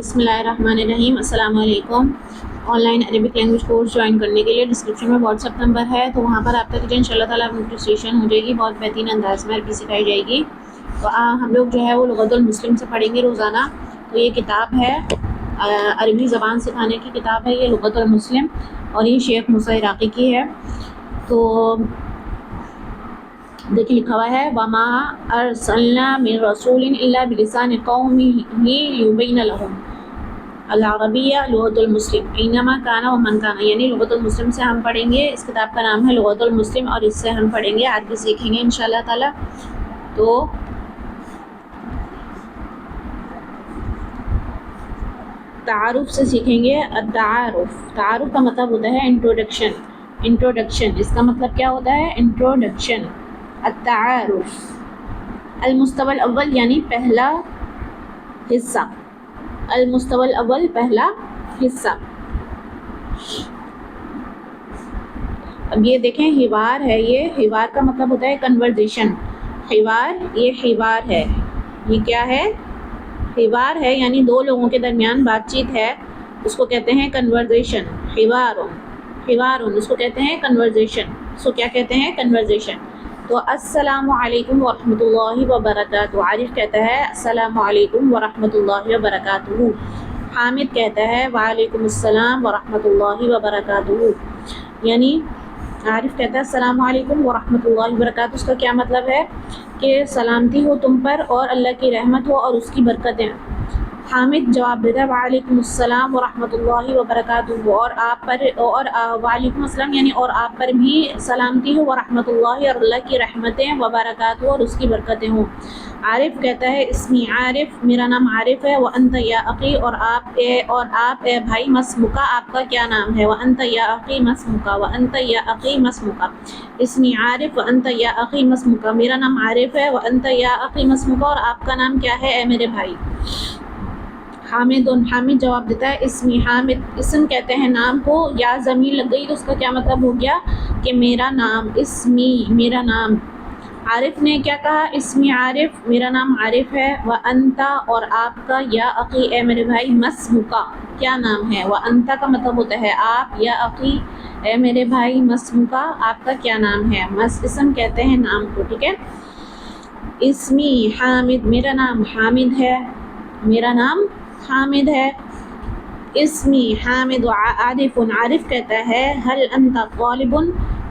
بسم اللہ الرحمن الرحیم۔ السلام علیکم۔ On line Arabic language course join کرنے کے لیے ڈسکرپشن میں واٹس ایپ نمبر ہے، تو وہاں پر آپ تک ان شاء اللہ تعالیٰ نوٹیفیکیشن ہو جائے گی۔ بہت بہترین انداز میں عربی سکھائی جائے گی۔ تو ہم لوگ جو ہے وہ لغت المسلم سے پڑھیں گے روزانہ۔ تو یہ کتاب ہے عربی زبان سکھانے کی کتاب ہے، یہ لغت المسلم، اور یہ شیخ موسیٰ عراقی کی ہے۔ تو دیکھیں لکھا ہوا ہے وما ارسلنا من رسول الا بلسان قومه ليبين لهم العربیہ لغت المسلم اینما کان ومن کان، یعنی لغت المسلم سے ہم پڑھیں گے۔ اس کتاب کا نام ہے لغت المسلم، اور اس سے ہم پڑھیں گے، عربی سیکھیں گے انشاءاللہ تعالی۔ تو تعارف سے سیکھیں گے۔ تعارف کا مطلب ہوتا ہے انٹروڈکشن۔ اس کا مطلب کیا ہوتا ہے؟ انٹروڈکشن۔ التعارف، المستوى الاول یعنی پہلا حصہ، المستوى الاول پہلا حصہ۔ اب یہ دیکھیں حوار ہے، یہ حوار کا مطلب ہوتا ہے کنورزیشن۔ حوار، یہ حوار ہے، یہ کیا ہے؟ حوار ہے، یعنی دو لوگوں کے درمیان بات چیت ہے، اس کو کہتے ہیں کنورزیشن۔ حوارن اس کو کہتے ہیں کنورزیشن، اس کو کیا کہتے ہیں؟ کنورزیشن۔ تو السلام علیکم ورحمۃ اللہ وبرکاتہ، عارف کہتا ہے السلام علیکم ورحمۃ اللہ وبرکاتہ، حامد کہتا ہے وعلیکم السلام ورحمۃ اللہ وبرکاتہ۔ یعنی عارف کہتا ہے السلام علیکم ورحمۃ اللہ وبرکاتہ، اس کا کیا مطلب ہے؟ کہ سلامتی ہو تم پر اور اللہ کی رحمت ہو اور اس کی برکتیں۔ حامد جواب دیتا ہے وعلیکم السلام ورحمۃ اللہ وبرکاتہ، اور آپ پر، اور وعلیکم السلام یعنی اور آپ پر بھی سلامتی ہو، ورحمۃ اللہ اور اللہ کی رحمتیں، وبرکاتہ اور اس کی برکتیں ہوں۔ عارف کہتا ہے اسمی عارف، میرا نام عارف ہے، وانت یا اخی اور آپ اے بھائی، مسمکا آپ کا کیا نام ہے؟ وانت یا اخی مسمکا، وانت یا اخی مسمکا، اسمی عارف وانت یا اخی مسمکا، میرا نام عارف ہے، وانت یا اخی مسمکا اور آپ کا نام کیا ہے اے میرے بھائی؟ حامد جواب دیتا ہے اسمی حامد، اسم کہتے ہیں نام کو، یا ضمیر لگ گئی تو اس کا کیا مطلب ہو گیا کہ میرا نام، اسمی میرا نام۔ عارف نے کیا کہا؟ اسمی عارف، میرا نام عارف ہے، وانتا اور آپ کا، یا اخی اے میرے بھائی، مسمکا کیا نام ہے؟ وانتا کا مطلب ہوتا ہے آپ، یا اخی اے میرے بھائی، مسمکا آپ کا کیا نام ہے؟ اسم کہتے ہیں نام کو، ٹھیک ہے۔ اسمی حامد، میرا نام حامد ہے، میرا نام حامد ہے۔ اسمی حامد عارف، عارف کہتا ہے هل انت طالب،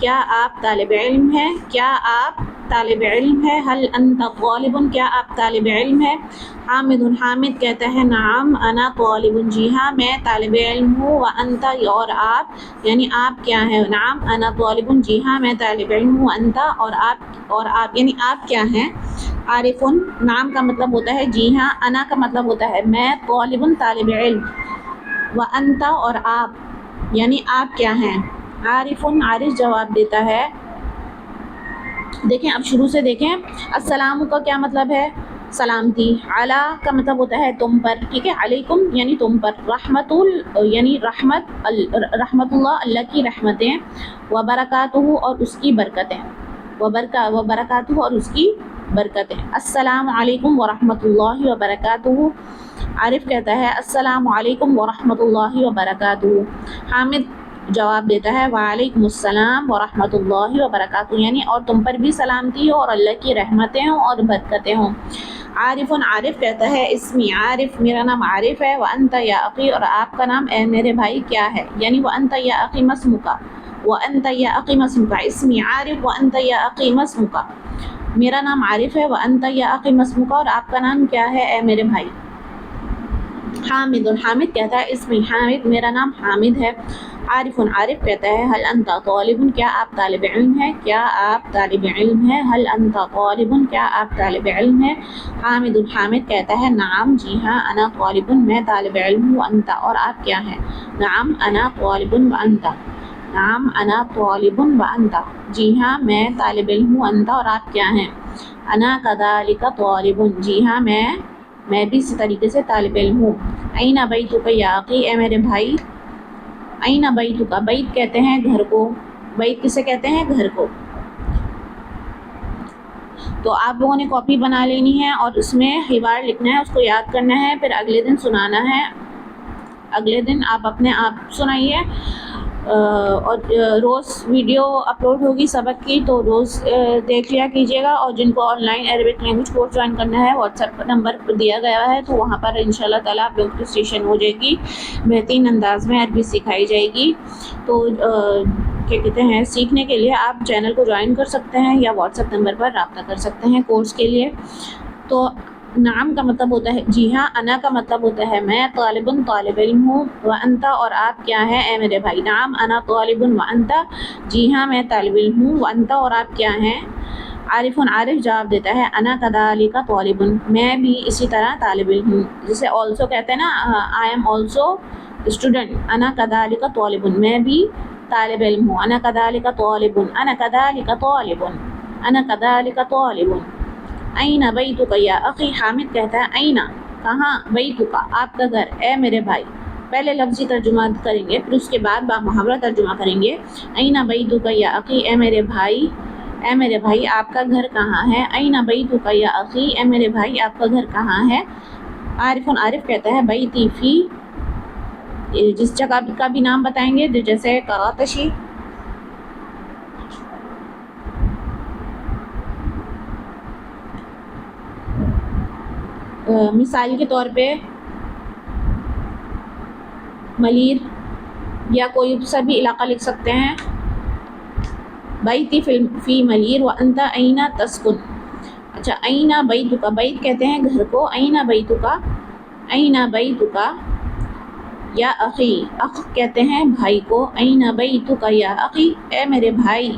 کیا آپ طالب علم ہے؟ کیا آپ طالب علم ہے؟ هل انت طالب، کیا آپ طالب علم ہے؟ حامد کہتا ہے نعم انا طالب، جی ہاں میں طالب علم ہوں، وانت اور آپ یعنی آپ کیا ہیں؟ نعم انا طالب، جی ہاں میں طالب علم ہوں، انت اور آپ یعنی آپ کیا ہیں؟ عارفن، نام کا مطلب ہوتا ہے جی ہاں، انا کا مطلب ہوتا ہے میں، طالب طالب علم، وانت اور آپ یعنی آپ کیا ہیں؟ عارفن، عارف جواب دیتا ہے، دیکھیں اب شروع سے دیکھیں، السلام کا کیا مطلب ہے؟ سلامتی، علی کا مطلب ہوتا ہے تم پر، ٹھیک ہے، علیکم یعنی تم پر، رحمت یعنی رحمت اللہ اللہ کی رحمتیں، وبرکاتہ اور اس کی برکتیں، وبرکاتہ اور اس کی برکتیں۔ السلام علیکم ورحمۃ اللہ وبرکاتہ، عارف کہتا ہے السلام علیکم ورحمۃ اللہ وبرکاتہ، حامد جواب دیتا ہے وعلیکم السلام ورحمۃ اللہ وبرکاتہ، یعنی اور تم پر بھی سلامتی ہو اور اللہ کی رحمتیں ہوں اور برکتیں ہوں۔ عارفن، عارف کہتا ہے اسمی عارف، میرا نام عارف ہے، وانت یا اخی اور آپ کا نام اے میرے بھائی کیا ہے؟ یعنی وانت یا اخی مسمکا، وانت یا اخی مسمکا، اسمی عارف وانت یا اخی مسمکا، میرا نام عارف ہے، وانت یا اخی مسمکا اور آپ کا نام کیا ہے اے میرے بھائی؟ حامد کہتا ہے اسمی حامد، میرا نام حامد ہے، عارف کہتا ہے هل انت طالب، کیا آپ طالب علم ہے؟ کیا آپ طالب علم ہے؟ هل انت طالب، کیا آپ طالب علم ہے؟ حامد کہتا ہے نعم جی ہاں، انا طالب میں طالب علم ہوں، انت اور آپ کیا ہیں؟ نعم انا طالب وانت، نعم انا طالب وانت، جی ہاں میں طالب علم ہوں، انت اور آپ کیا ہیں؟ انا کذالک طالب، جی ہاں میں بھی اسی طریقے سے طالب علم ہوں۔ این بیتک یا اخی، اے میرے بھائی، این بیتک، بیت کہتے ہیں گھر کو، بیت کسے کہتے ہیں؟ گھر کو۔ تو آپ لوگوں نے کاپی بنا لینی ہے اور اس میں حوار لکھنا ہے، اس کو یاد کرنا ہے، پھر اگلے دن سنانا ہے. اگلے دن آپ اپنے آپ سنائیے. اور روز ویڈیو اپلوڈ ہوگی سبق کی، تو روز دیکھ لیا کیجیے گا. اور جن کو on line Arabic language course join کرنا ہے، واٹس ایپ نمبر دیا گیا ہے، تو وہاں پر انشاءاللہ تعالیٰ آپ لوگ کی رجسٹریشن ہو جائے گی. بہترین انداز میں عربی سکھائی جائے گی. تو کیا کہتے ہیں، سیکھنے کے لیے آپ چینل کو جوائن کر سکتے ہیں یا واٹس ایپ نمبر پر رابطہ کر سکتے ہیں کورس کے لیے. تو نعم کا مطلب ہوتا ہے جی ہاں، انا کا مطلب ہوتا ہے میں، طالب علم ہوں، وانتا اور آپ کیا ہیں اے میرے بھائی. نعم انا طالب وانتا، جی ہاں میں طالب علم ہوں، وانتا اور آپ کیا ہیں. عارف جواب دیتا ہے انا کذالک طالب، میں بھی اسی طرح طالب علم ہوں. جسے آلسو کہتے ہیں نا، آئی ایم آلسو اسٹوڈنٹ. انا کذالک طالب، میں بھی طالب علم ہوں. انا کذالک طالب، انا کذالک طالب، انا کذالک طالب. این بیتک یا اخی، حامد کہتا ہے این کہاں، بیتک آپ کا گھر، اے میرے بھائی. پہلے لفظی ترجمہ کریں گے، پھر اس کے بعد با محاورہ ترجمہ کریں گے. این بیتک یا اخی، اے میرے بھائی، اے میرے بھائی آپ کا گھر کہاں ہے. این بیتک یا اخی، اے میرے بھائی آپ کا گھر کہاں ہے. عارف کہتا ہے بیتی فی، جس جگہ کا بھی نام بتائیں گے، جیسے کراتشی. مثال کے طور پہ ملیر یا کوئی سا بھی علاقہ لکھ سکتے ہیں. بیتی فی ملیر وانت این تسکن. اچھا، این بیتک، بیت کہتے ہیں گھر کو. این بیتک، این بیتک یا اخی، اخ کہتے ہیں بھائی کو. این بیتک یا اخی، اے میرے بھائی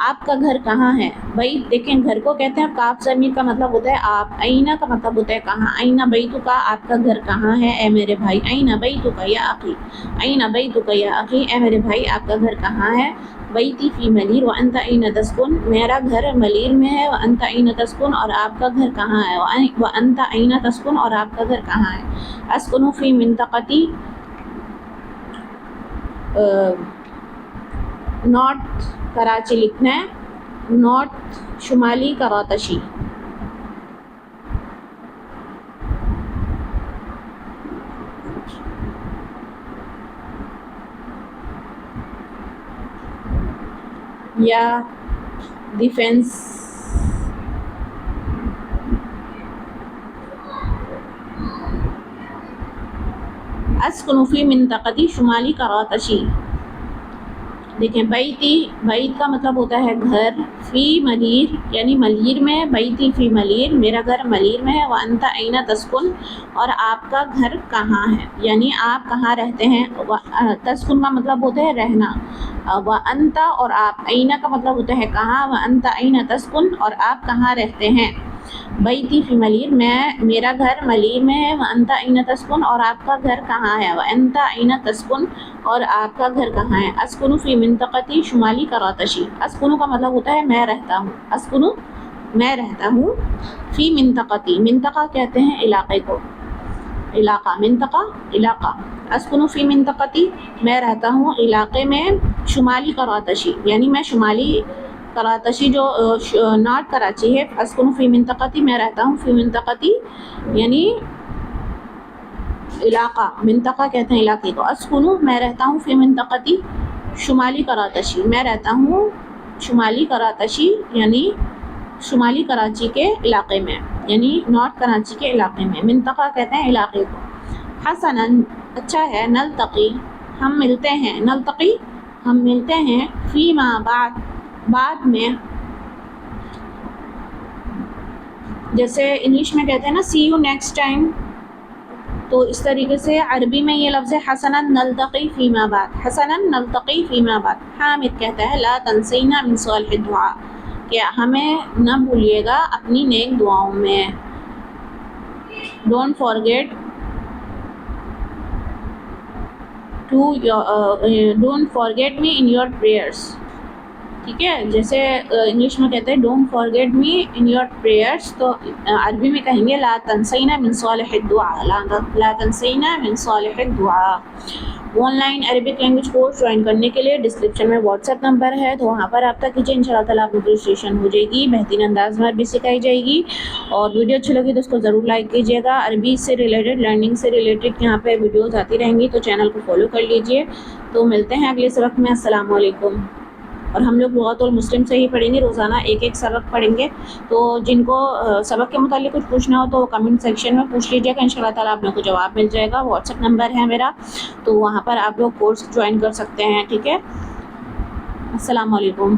آپ کا گھر کہاں ہے. بیت دیکھیں گھر کو کہتے ہیں کاف ضمیر کا مطلب ہوتا ہے آپ. این کا مطلب ہوتا ہے کہاں. این بیتک آپ کا گھر کہاں ہے اے میرے بھائی. این بیتک یا اخی، این بیتک یا اخی، اے میرے بھائی آپ کا گھر کہاں ہے. بیتی فی ملیر وانت این تسکن، میرا گھر ملیر میں ہے. وانت این تسکن اور آپ کا گھر کہاں ہے. وانت این تسکن اور آپ کا گھر کہاں ہے. اسکن فی منطقتی نارتھ کراچی لکھنا ہے. نارتھ شمالی کراتشی. یا ڈیفینس، اسکن فی منطقتی شمالی کراتشی. دیکھیں بیت کا مطلب ہوتا ہے گھر. فی ملیر یعنی ملیر میں. بیتی فی ملیر، میرا گھر ملیر میں ہے. وانت این تسکن اور آپ کا گھر کہاں ہے، یعنی آپ کہاں رہتے ہیں. تسکن کا مطلب ہوتا ہے رہنا. وانت اور آپ. این کا مطلب ہوتا ہے کہاں. وانت این تسکن اور آپ کہاں رہتے ہیں. بیتی فی ملیر، میرا گھر ملیر میں ہے. وانت این تسکن اور آپ کا گھر کہاں ہے. وانت این تسکن اور آپ کا گھر کہاں ہے. اسکن فی منطقتی شمالی کراتشی. اسکن کا مطلب ہوتا ہے میں رہتا ہوں. اسکن میں رہتا ہوں. فی منطقتی، منطقہ کہتے ہیں علاقے کو. علاقہ، منطقہ علاقہ. اسکن فی منطقتی میں رہتا ہوں علاقے میں. شمالی کراتشی یعنی میں شمالی کراتشی جو نارتھ کراچی ہے. اسکن فی منطقتی میں رہتا ہوں. فی منطقتی یعنی علاقہ، منطقہ کہتے ہیں علاقے کو. اسکن میں رہتا ہوں. فی منطقتی شمالی کراتشی میں رہتا ہوں. شمالی کراتشی یعنی شمالی کراچی کے علاقے میں، یعنی نارتھ کراچی کے علاقے میں. منطقہ کہتے ہیں علاقے کو. حسناً اچھا ہے. نلتقی ہم ملتے ہیں. نلتقی ہم ملتے ہیں. فیما بعد میں. جیسے انگلش میں کہتے ہیں نا سی یو نیکسٹ ٹائم، تو اس طریقے سے عربی میں یہ لفظ ہے حسناً نلتقی فیما بعد. حسناً نلتقی فیما بعد. حامد کہتا ہے لا تنسینا من صالح الدعاء، کہ ہمیں نہ بھولیے گا اپنی نیک دعاؤں میں. Don't forget don't forget me in your prayers. ٹھیک ہے. جیسے انگلش میں کہتے ہیں don't forget me in your prayers, تو عربی میں کہیں گے لا تنسینا من صالح الدعاء، لا تنسینا من صالح الدعاء. On line Arabic language course join کرنے کے لیے ڈسکرپشن میں واٹس ایپ نمبر ہے، تو وہاں پر رابطہ کیجیے. ان شاء اللہ تعالیٰ آپ کو رجسٹریشن ہو جائے گی. بہترین انداز میں عربی سکھائی جائے گی. اور ویڈیو اچھی لگی تو اس کو ضرور لائک کیجیے گا. عربی سے ریلیٹڈ، لرننگ سے ریلیٹڈ یہاں پہ ویڈیوز آتی رہیں گی، تو چینل کو فالو کر لیجیے. تو ملتے ہیں اگلے سبق میں. السلام علیکم. اور ہم لوگ لغت المسلم سے ہی پڑھیں گے، روزانہ ایک ایک سبق پڑھیں گے. تو جن کو سبق کے متعلق کچھ پوچھنا ہو تو کمنٹ سیکشن میں پوچھ لیجیے گا. ان شاء اللہ تعالیٰ آپ لوگوں کو جواب مل جائے گا. واٹس ایپ نمبر ہے میرا، تو وہاں پر آپ لوگ کورس جوائن کر سکتے ہیں. ٹھیک ہے. السلام علیکم.